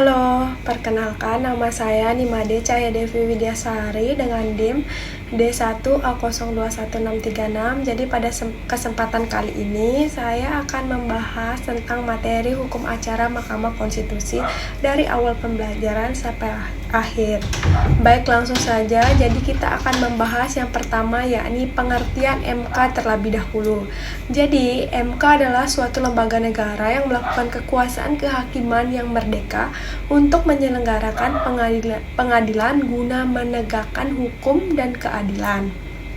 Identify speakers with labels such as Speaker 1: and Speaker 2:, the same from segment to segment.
Speaker 1: Halo, perkenalkan nama saya Nimade Cahya Devi Widyasari dengan NIM D1A021636. Jadi pada kesempatan kali ini saya akan membahas tentang materi hukum acara Mahkamah Konstitusi dari awal pembelajaran sampai akhir. Baik, langsung saja. Jadi kita akan membahas yang pertama, yakni pengertian MK terlebih dahulu. Jadi MK adalah suatu lembaga negara yang melakukan kekuasaan kehakiman yang merdeka untuk menyelenggarakan pengadilan guna menegakkan hukum dan keadilan.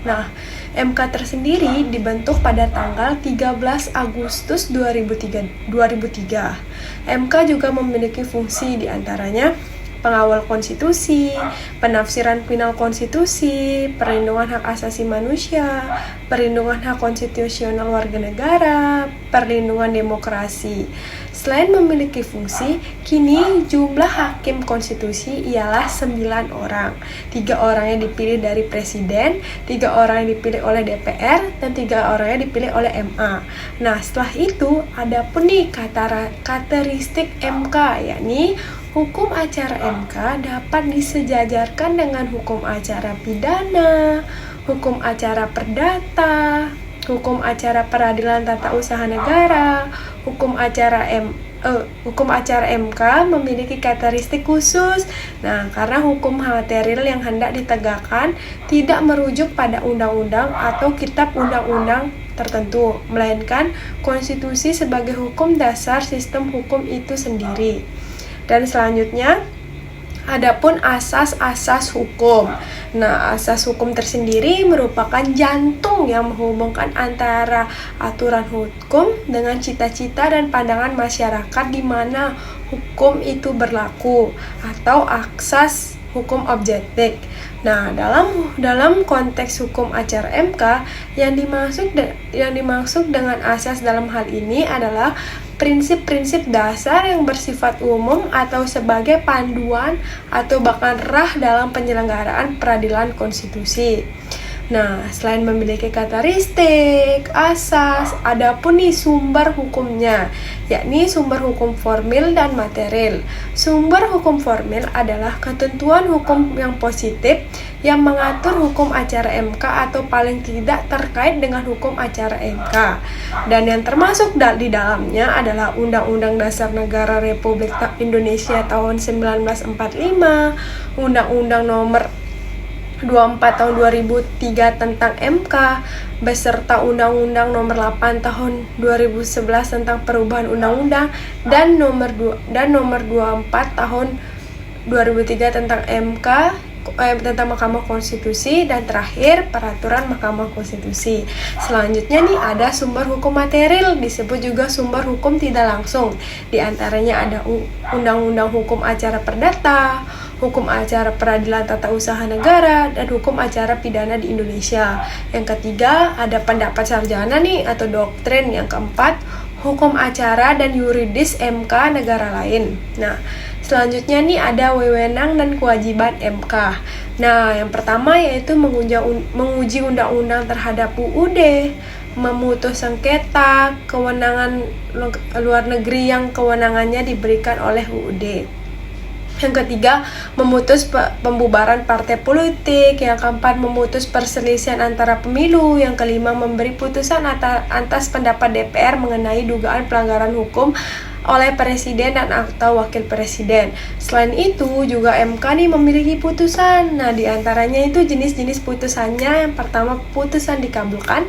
Speaker 1: Nah, MK tersendiri dibentuk pada tanggal 13 Agustus 2003. MK juga memiliki fungsi diantaranya pengawal konstitusi, penafsiran final konstitusi, perlindungan hak asasi manusia, perlindungan hak konstitusional warga negara, perlindungan demokrasi. Selain memiliki fungsi, kini jumlah hakim konstitusi ialah 9 orang. 3 orangnya dipilih dari presiden, 3 orang yang dipilih oleh DPR, dan 3 orangnya dipilih oleh MA. Nah, setelah itu ada pun nih karakteristik MK, yakni hukum acara MK dapat disejajarkan dengan hukum acara pidana, hukum acara perdata, hukum acara peradilan tata usaha negara. Hukum acara MK memiliki karakteristik khusus. Nah, karena hukum material yang hendak ditegakkan tidak merujuk pada undang-undang atau kitab undang-undang tertentu, melainkan konstitusi sebagai hukum dasar sistem hukum itu sendiri. Dan selanjutnya, adapun asas-asas hukum. Nah, asas hukum tersendiri merupakan jantung yang menghubungkan antara aturan hukum dengan cita-cita dan pandangan masyarakat di mana hukum itu berlaku, atau asas hukum objektif. Nah, dalam konteks hukum acara MK yang dimaksud dengan asas dalam hal ini adalah prinsip-prinsip dasar yang bersifat umum atau sebagai panduan atau bahkan rah dalam penyelenggaraan peradilan konstitusi. Nah, selain memiliki karakteristik, asas, ada pun nih sumber hukumnya, yakni sumber hukum formil dan material. Sumber hukum formil adalah ketentuan hukum yang positif yang mengatur hukum acara MK atau paling tidak terkait dengan hukum acara MK. Dan yang termasuk di dalamnya adalah Undang-Undang Dasar Negara Republik Indonesia tahun 1945, Undang-Undang Nomor 24 tahun 2003 tentang MK, beserta Undang-Undang Nomor 8 tahun 2011 tentang perubahan undang-undang, dan Nomor 24 tahun 2003 tentang MK, tentang Mahkamah Konstitusi, dan terakhir Peraturan Mahkamah Konstitusi. Selanjutnya nih ada sumber hukum material, disebut juga sumber hukum tidak langsung. Di antaranya ada Undang-Undang Hukum Acara Perdata, Hukum Acara Peradilan Tata Usaha Negara, dan Hukum Acara Pidana di Indonesia. Yang ketiga ada pendapat sarjana nih atau doktrin. Yang keempat hukum acara dan yuridis MK negara lain. Nah, selanjutnya nih ada wewenang dan kewajiban MK. Nah, yang pertama yaitu menguji undang-undang terhadap UUD, memutus sengketa, kewenangan luar negeri yang kewenangannya diberikan oleh UUD. Yang ketiga, memutus pembubaran partai politik. Yang keempat, memutus perselisihan antara pemilu. Yang kelima, memberi putusan atas pendapat DPR mengenai dugaan pelanggaran hukum oleh presiden dan atau wakil presiden. Selain itu, juga MK nih memiliki putusan. Nah, diantaranya itu jenis-jenis putusannya. Yang pertama, putusan dikabulkan.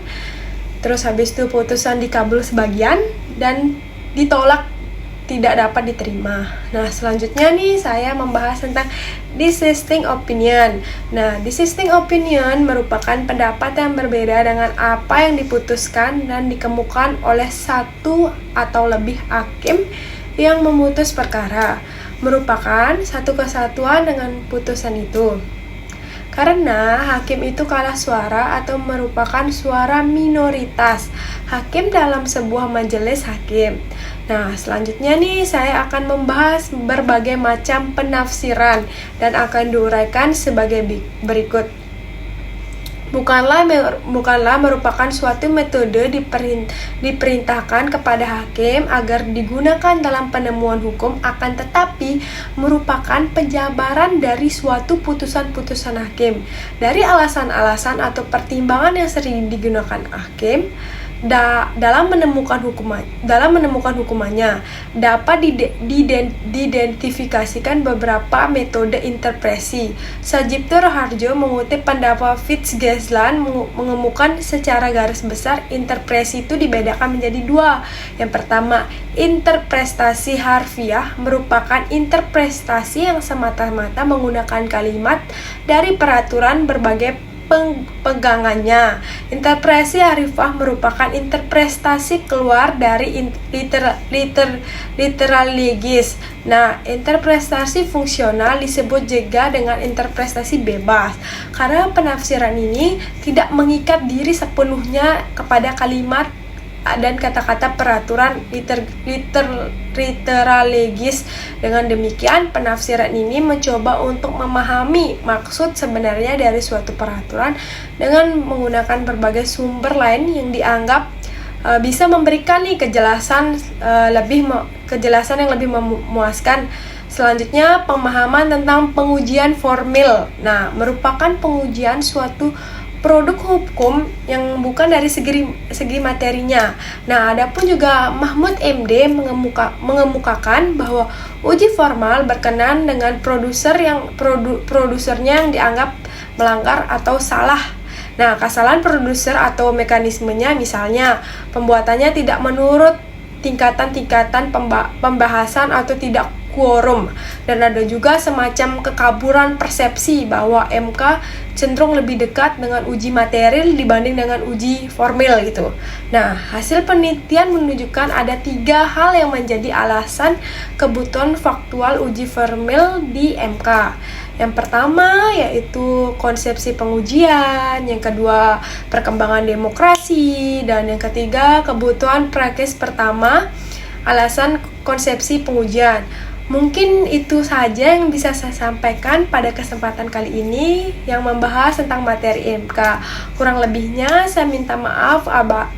Speaker 1: Terus habis itu putusan dikabul sebagian dan ditolak tidak dapat diterima. Nah, selanjutnya nih saya membahas tentang dissenting opinion. Nah, dissenting opinion merupakan pendapat yang berbeda dengan apa yang diputuskan dan dikemukakan oleh satu atau lebih hakim yang memutus perkara. Merupakan satu kesatuan dengan putusan itu. Karena hakim itu kalah suara atau merupakan suara minoritas hakim dalam sebuah majelis hakim. Nah, selanjutnya nih saya akan membahas berbagai macam penafsiran dan akan diuraikan sebagai berikut. bukanlah merupakan suatu metode diperintahkan kepada hakim agar digunakan dalam penemuan hukum, akan tetapi merupakan penjabaran dari suatu putusan-putusan hakim. Dari alasan-alasan atau pertimbangan yang sering digunakan hakim dalam menemukan hukumannya, dapat diidentifikasikan beberapa metode interpretasi. Sajipto Raharjo mengutip pendapat Fitzgerald mengemukakan secara garis besar interpretasi itu dibedakan menjadi dua. Yang pertama, interpretasi harfiah merupakan interpretasi yang semata-mata menggunakan kalimat dari peraturan berbagai pegangannya. Interpretasi harfiah merupakan interpretasi keluar dari literal legis. Nah, interpretasi fungsional disebut juga dengan interpretasi bebas, karena penafsiran ini tidak mengikat diri sepenuhnya kepada kalimat dan kata-kata peraturan literal legis. Dengan demikian, penafsiran ini mencoba untuk memahami maksud sebenarnya dari suatu peraturan dengan menggunakan berbagai sumber lain yang dianggap bisa memberikan kejelasan yang lebih memuaskan. Selanjutnya, pemahaman tentang pengujian formil. Nah, merupakan pengujian suatu produk hukum yang bukan dari segi materinya. Nah, adapun juga Mahmud MD mengemukakan bahwa uji formal berkenan dengan produsernya yang dianggap melanggar atau salah. Nah, kesalahan produser atau mekanismenya, misalnya pembuatannya tidak menurut tingkatan-tingkatan pembahasan atau tidak quorum, dan ada juga semacam kekaburan persepsi bahwa MK cenderung lebih dekat dengan uji material dibanding dengan uji formil gitu. Nah, hasil penelitian menunjukkan ada 3 hal yang menjadi alasan kebutuhan faktual uji formil di MK. Yang pertama yaitu konsepsi pengujian, yang kedua perkembangan demokrasi, dan yang ketiga kebutuhan praktis pertama, alasan konsepsi pengujian. Mungkin itu saja yang bisa saya sampaikan pada kesempatan kali ini yang membahas tentang materi MK. Kurang lebihnya saya minta maaf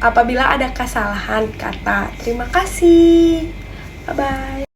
Speaker 1: apabila ada kesalahan kata. Terima kasih. Bye-bye.